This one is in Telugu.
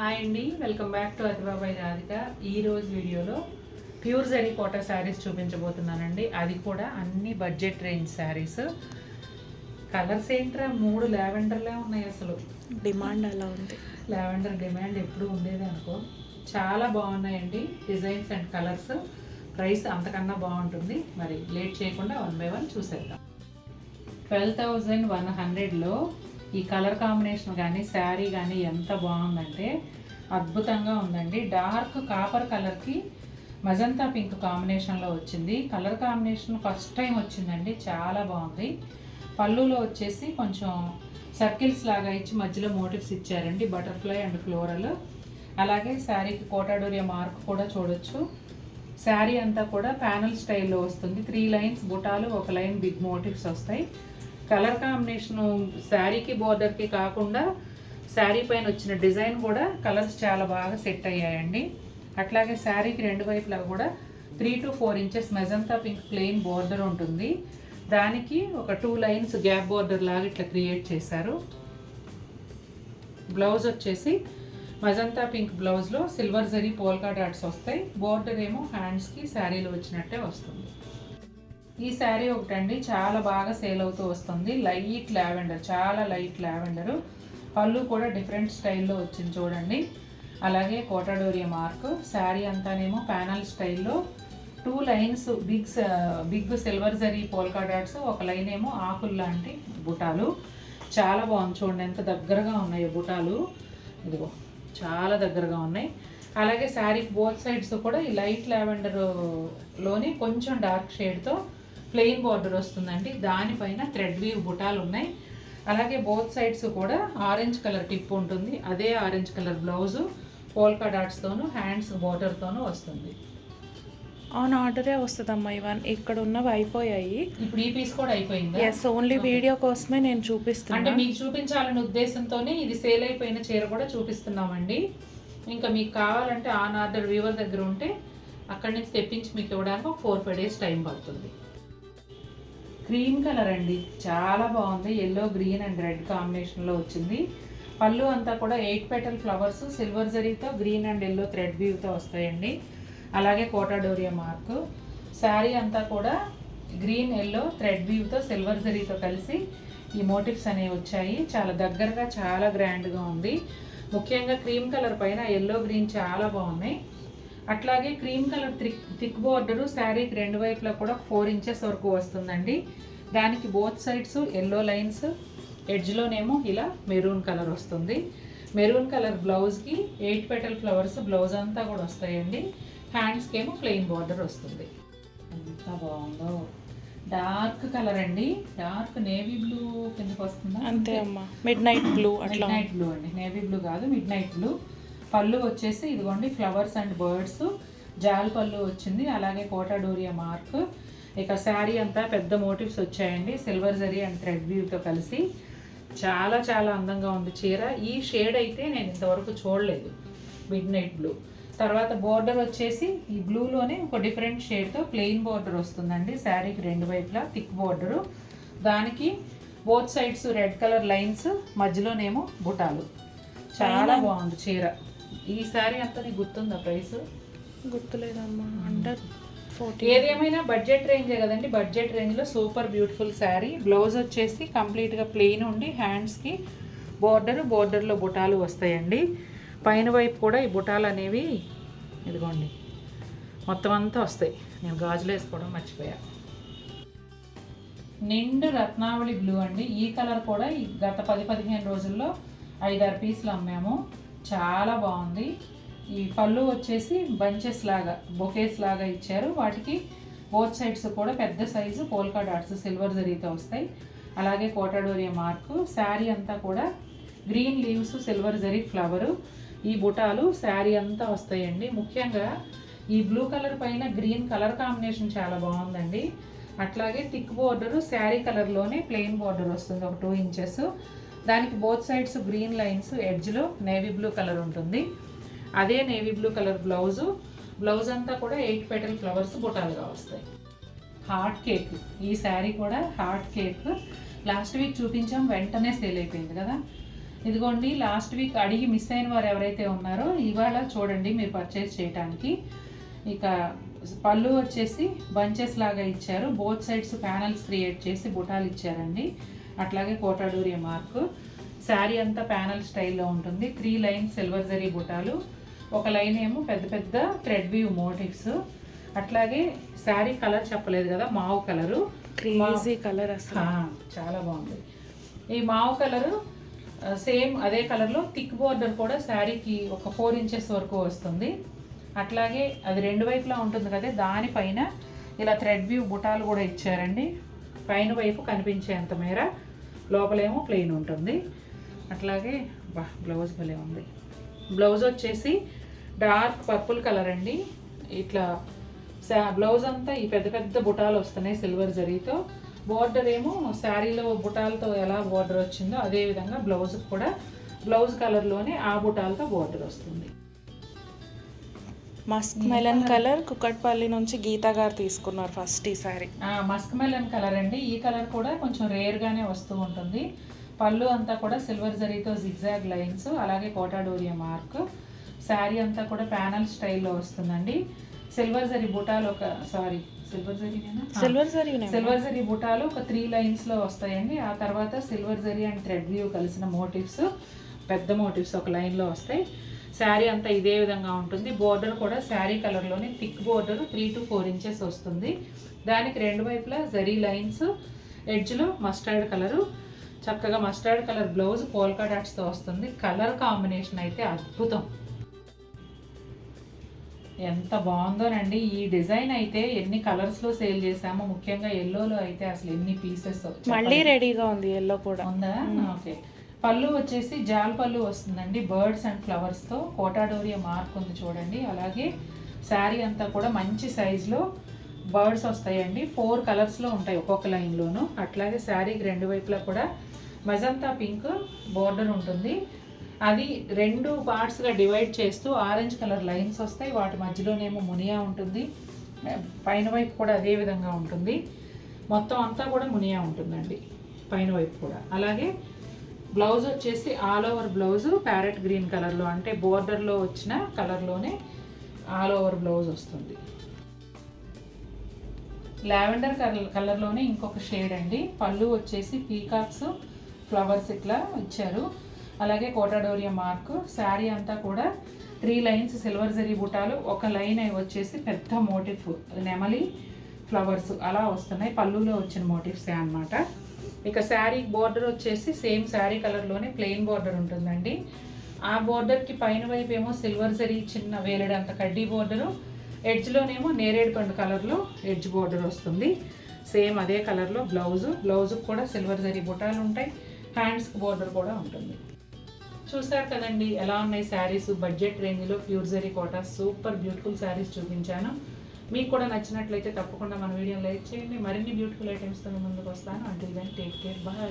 హాయ్ అండి, వెల్కమ్ బ్యాక్ టు అతిబాబాయ్ రాధిక. ఈరోజు వీడియోలో ప్యూర్ జరీ కోటా శారీస్ చూపించబోతున్నానండి. అది కూడా అన్ని బడ్జెట్ రేంజ్ శారీస్. కలర్స్ ఏంట్రా, 3 లావెండర్లే ఉన్నాయి. అసలు డిమాండ్ అలా ఉంది. లావెండర్ డిమాండ్ ఎప్పుడు ఉండేది అనుకో. చాలా బాగున్నాయండి డిజైన్స్ అండ్ కలర్స్. ప్రైస్ అంతకన్నా బాగుంటుంది. మరి లేట్ చేయకుండా 1 by 1 చూసేద్దాం. 12,100లో ఈ కలర్ కాంబినేషన్ కానీ శారీ కానీ ఎంత బాగుందంటే అద్భుతంగా ఉందండి. డార్క్ కాపర్ కలర్కి మజంతా పింక్ కాంబినేషన్లో వచ్చింది. కలర్ కాంబినేషన్ ఫస్ట్ టైం వచ్చిందండి, చాలా బాగుంది. పళ్ళులో వచ్చేసి కొంచెం సర్కిల్స్ లాగా ఇచ్చి మధ్యలో మోటివ్స్ ఇచ్చారండి, బటర్ఫ్లై అండ్ ఫ్లోరల్. అలాగే శారీకి కోటాడోరియా మార్క్ కూడా చూడొచ్చు. శారీ అంతా కూడా ప్యానల్ స్టైల్లో వస్తుంది. 3 లైన్స్ బుటాలు, 1 లైన్ బిగ్ మోటివ్స్ వస్తాయి. కలర్ కాంబినేషను శారీకి బోర్డర్కి కాకుండా శారీ పైన వచ్చిన డిజైన్ కూడా కలర్స్ చాలా బాగా సెట్ అయ్యాయండి. అట్లాగే శారీకి 2 వైపులా కూడా 3 to 4 inches magenta pink plain border ఉంటుంది. దానికి ఒక 2 లైన్స్ గ్యాప్ బోర్డర్ లాగా ఇట్లా క్రియేట్ చేశారు. బ్లౌజ్ వచ్చేసి మజంతా పింక్ బ్లౌజ్లో సిల్వర్ జరీ పోల్కా డాట్స్ వస్తాయి. బోర్డర్ ఏమో హ్యాండ్స్కి శారీలో వచ్చినట్టే వస్తుంది. ఈ శారీ ఒకటండి చాలా బాగా సేల్ అవుతూ వస్తుంది. లైట్ లావెండర్, చాలా లైట్ లావెండరు. పళ్ళు కూడా డిఫరెంట్ స్టైల్లో వచ్చింది చూడండి. అలాగే కోటాడోరియా మార్క్. శారీ అంతానేమో ప్యానల్ స్టైల్లో 2 lines big silver zari polka dots, 1 line ఏమో ఆకులు లాంటి బుటాలు. చాలా బాగుంది చూడండి, ఎంత దగ్గరగా ఉన్నాయి బుటాలు. ఇదిగో చాలా దగ్గరగా ఉన్నాయి. అలాగే శారీకి బోత్ సైడ్స్ కూడా ఈ లైట్ లావెండర్లోని కొంచెం డార్క్ షేడ్తో ప్లెయిన్ బార్డర్ వస్తుందండి. దానిపైన థ్రెడ్ వీవ్ బుటాలు ఉన్నాయి. అలాగే బోత్ సైడ్స్ కూడా ఆరెంజ్ కలర్ టిప్ ఉంటుంది. అదే ఆరెంజ్ కలర్ బ్లౌజు పోల్కా డాట్స్తోనూ హ్యాండ్స్ బార్డర్తోనూ వస్తుంది. ఆన్ ఆర్డరే వస్తుందమ్మా. ఇవన్నీ ఇక్కడ ఉన్నవి అయిపోయాయి. ఇప్పుడు ఈ పీస్ కూడా అయిపోయింది. ఎస్, ఓన్లీ వీడియో కోసమే నేను చూపిస్తాను. అంటే మీకు చూపించాలనే ఉద్దేశంతోనే ఇది సేల్ అయిపోయిన చీర కూడా చూపిస్తున్నామండి. ఇంకా మీకు కావాలంటే ఆన్ ఆర్డర్ వీవర్ దగ్గర ఉంటే అక్కడి నుంచి తెప్పించి మీకు ఇవ్వడానికి ఒక 4-5 days టైం పడుతుంది. క్రీమ్ కలర్ అండి, చాలా బాగుంది. ఎల్లో, గ్రీన్ అండ్ రెడ్ కాంబినేషన్లో వచ్చింది. పళ్ళు అంతా కూడా 8 petal ఫ్లవర్స్ సిల్వర్ జరీతో గ్రీన్ అండ్ ఎల్లో థ్రెడ్ వీవ్తో వస్తాయండి. అలాగే కోటాడోరియా మార్క్. శారీ అంతా కూడా గ్రీన్, ఎల్లో థ్రెడ్ వీవ్తో సిల్వర్ జరీతో కలిసి ఈ మోటివ్స్ అనేవి వచ్చాయి. చాలా దగ్గరగా, చాలా గ్రాండ్గా ఉంది. ముఖ్యంగా క్రీమ్ కలర్ పైన ఎల్లో, గ్రీన్ చాలా బాగున్నాయి. అట్లాగే క్రీమ్ కలర్ థిక్ బోర్డరు శారీకి 2 వైపులా కూడా 4 inches వరకు వస్తుందండి. దానికి బోత్ సైడ్స్ ఎల్లో లైన్స్, ఎడ్జ్లోనేమో ఇలా మెరూన్ కలర్ వస్తుంది. మెరూన్ కలర్ బ్లౌజ్కి 8 petal ఫ్లవర్స్ బ్లౌజ్ అంతా కూడా వస్తాయండి. హ్యాండ్స్కి ఏమో ప్లెయిన్ బార్డర్ వస్తుంది. ఎంత బాగుందో. డార్క్ కలర్ అండి, డార్క్ నేవీ బ్లూ కిందకి వస్తుందా? అంతే అమ్మా, మిడ్ నైట్ బ్లూ. అట్లా మిడ్ నైట్ బ్లూ అండి, నేవీ బ్లూ కాదు, మిడ్ నైట్ బ్లూ. పళ్ళు వచ్చేసి ఇదిగోండి ఫ్లవర్స్ అండ్ బర్డ్స్ జాల్ పళ్ళు వచ్చింది. అలాగే కోటాడోరియా మార్క్. ఇక శారీ అంతా పెద్ద మోటివ్స్ వచ్చాయండి, సిల్వర్ జరీ అండ్ థ్రెడ్ వ్యూతో కలిసి. చాలా చాలా అందంగా ఉంది చీర. ఈ షేడ్ అయితే నేను ఇంతవరకు చూడలేదు, మిడ్ నైట్ బ్లూ. తర్వాత బోర్డర్ వచ్చేసి ఈ బ్లూలోనే ఒక డిఫరెంట్ షేడ్తో ప్లెయిన్ బోర్డర్ వస్తుందండి. శారీకి 2 వైపులా థిక్ బోర్డరు. దానికి both sides red colour lines, మధ్యలోనేమో బుటాలు. చాలా బాగుంది చీర. ఈ శారీ అంతా నీకు గుర్తుందా? ప్రైస్ గుర్తులేదమ్మా. అండర్ 40. ఏదేమైనా బడ్జెట్ రేంజే కదండి. బడ్జెట్ రేంజ్లో సూపర్ బ్యూటిఫుల్ శారీ. బ్లౌజ్ వచ్చేసి కంప్లీట్గా ప్లెయిన్ ఉండి హ్యాండ్స్కి బోర్డర్లో బుటాలు వస్తాయండి. పైన వైపు కూడా ఈ బుటాలు అనేవి ఇదిగోండి మొత్తం అంతా వస్తాయి. నేను గాజులు వేసుకోవడం మర్చిపోయా. నిండు రత్నావళి బ్లూ అండి. ఈ కలర్ కూడా ఈ గత 10-15 రోజుల్లో 5-6 పీసులు అమ్మాము. చాలా బాగుంది. ఈ పళ్ళు వచ్చేసి బంచెస్ లాగా, బొకేస్ లాగా ఇచ్చారు. వాటికి బోత్ సైడ్స్ కూడా పెద్ద సైజు పోల్కా డాట్స్ సిల్వర్ జరీతో వస్తాయి. అలాగే కోటాడోరియా మార్కు. శారీ అంతా కూడా green leaves, silver zari flower, ఈ బుటాలు శారీ అంతా వస్తాయండి. ముఖ్యంగా ఈ బ్లూ కలర్ పైన గ్రీన్ కలర్ కాంబినేషన్ చాలా బాగుందండి. అట్లాగే థిక్ బోర్డరు శారీ కలర్లోనే ప్లెయిన్ బోర్డర్ వస్తుంది, ఒక 2 inches. దానికి బోత్ సైడ్స్ గ్రీన్ లైన్స్, ఎడ్జ్లో నేవీ బ్లూ కలర్ ఉంటుంది. అదే నేవీ బ్లూ కలర్ బ్లౌజ్ అంతా కూడా 8 petal ఫ్లవర్స్ బుటాలుగా వస్తాయి. Hot cake. ఈ శారీ కూడా హాట్ కేక్. లాస్ట్ వీక్ చూపించాం, వెంటనే సేల్ అయిపోయింది కదా. ఇదిగోండి లాస్ట్ వీక్ అడిగి మిస్ అయిన వారు ఎవరైతే ఉన్నారో ఇవాళ చూడండి మీరు పర్చేస్ చేయడానికి. ఇక పళ్ళు వచ్చేసి బంచెస్ లాగా ఇచ్చారు, బోత్ సైడ్స్ ప్యానల్స్ క్రియేట్ చేసి బుటాలు ఇచ్చారండి. అట్లాగే కోటాడూరియా మార్క్. శారీ అంతా ప్యానల్ స్టైల్లో ఉంటుంది. 3 లైన్స్ సిల్వర్ జరీ బుటాలు, ఒక లైన్ ఏమో పెద్ద పెద్ద థ్రెడ్ వీవ్ మోటివ్స్. అట్లాగే శారీ కలర్ చెప్పలేదు కదా, మావు కలరు, క్రేజీ కలర్ అసలు చాలా బాగుంది. ఈ మావు కలరు సేమ్ అదే కలర్లో థిక్ బోర్డర్ కూడా శారీకి ఒక 4 ఇంచెస్ వరకు వస్తుంది. అట్లాగే అది 2 వైపులా ఉంటుంది కదా, దానిపైన ఇలా థ్రెడ్ వ్యూ బుటాలు కూడా ఇచ్చారండి. పైన వైపు కనిపించేంత మేర, లోపలేమో ప్లెయిన్ ఉంటుంది. అట్లాగే బ్లౌజ్ భలే ఉంది. బ్లౌజ్ వచ్చేసి డార్క్ పర్పుల్ కలర్ అండి. ఇట్లా బ్లౌజ్ అంతా ఈ పెద్ద పెద్ద బుటాలు వస్తున్నాయి సిల్వర్ జరీతో. బోర్డర్ ఏమో శారీలో బుటాలతో ఎలా బోర్డర్ వచ్చిందో అదే విధంగా బ్లౌజ్ కూడా బ్లౌజ్ కలర్లోనే ఆ బుటాలతో బోర్డర్ వస్తుంది. మస్క్ మెలన్ కలర్ కుక్కట్పల్లి నుంచి గీతా గారు తీసుకున్నారు ఫస్ట్ ఈ సారీ. మస్క్ మెలన్ కలర్ అండి. ఈ కలర్ కూడా కొంచెం రేర్గానే వస్తూ ఉంటుంది. పళ్ళు అంతా కూడా సిల్వర్ జరీతో జిగ్జాగ్ లైన్స్, అలాగే కోటాడూరియా మార్క్. శారీ అంతా కూడా ప్యానల్ స్టైల్లో వస్తుందండి. సిల్వర్ జరీ బుటాలు సిల్వర్ జరీ బుటాలు ఒక 3 లైన్స్లో వస్తాయండి. ఆ తర్వాత silver zari and thread view కలిసిన మోటివ్స్, పెద్ద మోటివ్స్ ఒక లైన్లో వస్తాయి. శారీ అంతా ఇదే విధంగా ఉంటుంది. బోర్డర్ కూడా శారీ కలర్లోనే థిక్ బోర్డర్ 3 to 4 ఇంచెస్ వస్తుంది. దానికి 2 వైపులా జరీ లైన్స్, ఎడ్జ్లో మస్టర్డ్ కలరు, చక్కగా మస్టర్డ్ కలర్ బ్లౌజ్ పోల్కా డాట్స్తో వస్తుంది. కలర్ కాంబినేషన్ అయితే అద్భుతం, ఎంత బాగుందోనండి. ఈ డిజైన్ అయితే ఎన్ని కలర్స్లో సేల్ చేసామో, ముఖ్యంగా ఎల్లోలో అయితే అసలు ఎన్ని పీసెస్ మళ్ళీ రెడీగా ఉంది. ఎల్లో కూడా ఉందా? ఓకే. పళ్ళు వచ్చేసి జాల్ పళ్ళు వస్తుందండి, బర్డ్స్ అండ్ ఫ్లవర్స్తో. కోటాడూరియా మార్క్ ఉంది చూడండి. అలాగే శారీ అంతా కూడా మంచి సైజులో బర్డ్స్ వస్తాయండి. 4 కలర్స్లో ఉంటాయి ఒక్కొక్క లైన్లోను. అట్లాగే శారీకి 2 వైపులా కూడా మజంతా పింక్ బోర్డర్ ఉంటుంది. అది 2 పార్ట్స్గా డివైడ్ చేస్తూ ఆరెంజ్ కలర్ లైన్స్ వస్తాయి. వాటి మధ్యలోనేమో మునియా ఉంటుంది. పైన వైపు కూడా అదే విధంగా ఉంటుంది. మొత్తం అంతా కూడా మునియా ఉంటుందండి పైన వైపు కూడా. అలాగే బ్లౌజ్ వచ్చేసి all over blouse parrot green కలర్లో, అంటే బోర్డర్లో వచ్చిన కలర్లోనే ఆల్ ఓవర్ బ్లౌజ్ వస్తుంది. లావెండర్ కలర్లోనే ఇంకొక షేడ్ అండి. పళ్ళు వచ్చేసి పీకాక్స్ ఫ్లవర్స్ ఇట్లా ఇచ్చారు. అలాగే కోటాడూరియా మార్క్. శారీ అంతా కూడా 3 లైన్స్ సిల్వర్ జరీ బుటాలు, ఒక లైన్ వచ్చేసి పెద్ద మోటిఫ్ నెమలి ఫ్లవర్స్ అలా వస్తున్నాయి. పళ్ళులో వచ్చిన మోటివ్సే అన్నమాట. ఇక శారీ బోర్డర్ వచ్చేసి సేమ్ శారీ కలర్లోనే ప్లెయిన్ బోర్డర్ ఉంటుందండి. ఆ బోర్డర్కి పైన వైపు ఏమో సిల్వర్ జరీ చిన్న వేలడంత కడ్డీ బోర్డరు, ఎడ్జ్లోనేమో నేరేడు పండు కలర్లో ఎడ్జ్ బోర్డర్ వస్తుంది. సేమ్ అదే కలర్లో బ్లౌజ్ కూడా సిల్వర్ జరీ బుటాలు ఉంటాయి. హ్యాండ్స్కి బోర్డర్ కూడా ఉంటుంది. చూసారు కదండి ఎలా ఉన్నాయి శారీస్. బడ్జెట్ రేంజ్లో pure zari Kota super beautiful saris చూపించాను. మీకు కూడా నచ్చినట్లయితే తప్పకుండా మన వీడియోని లైక్ చేయండి. మరిన్ని బ్యూటిఫుల్ ఐటమ్స్తో ముందుకు వస్తాను. Until then take care, bye.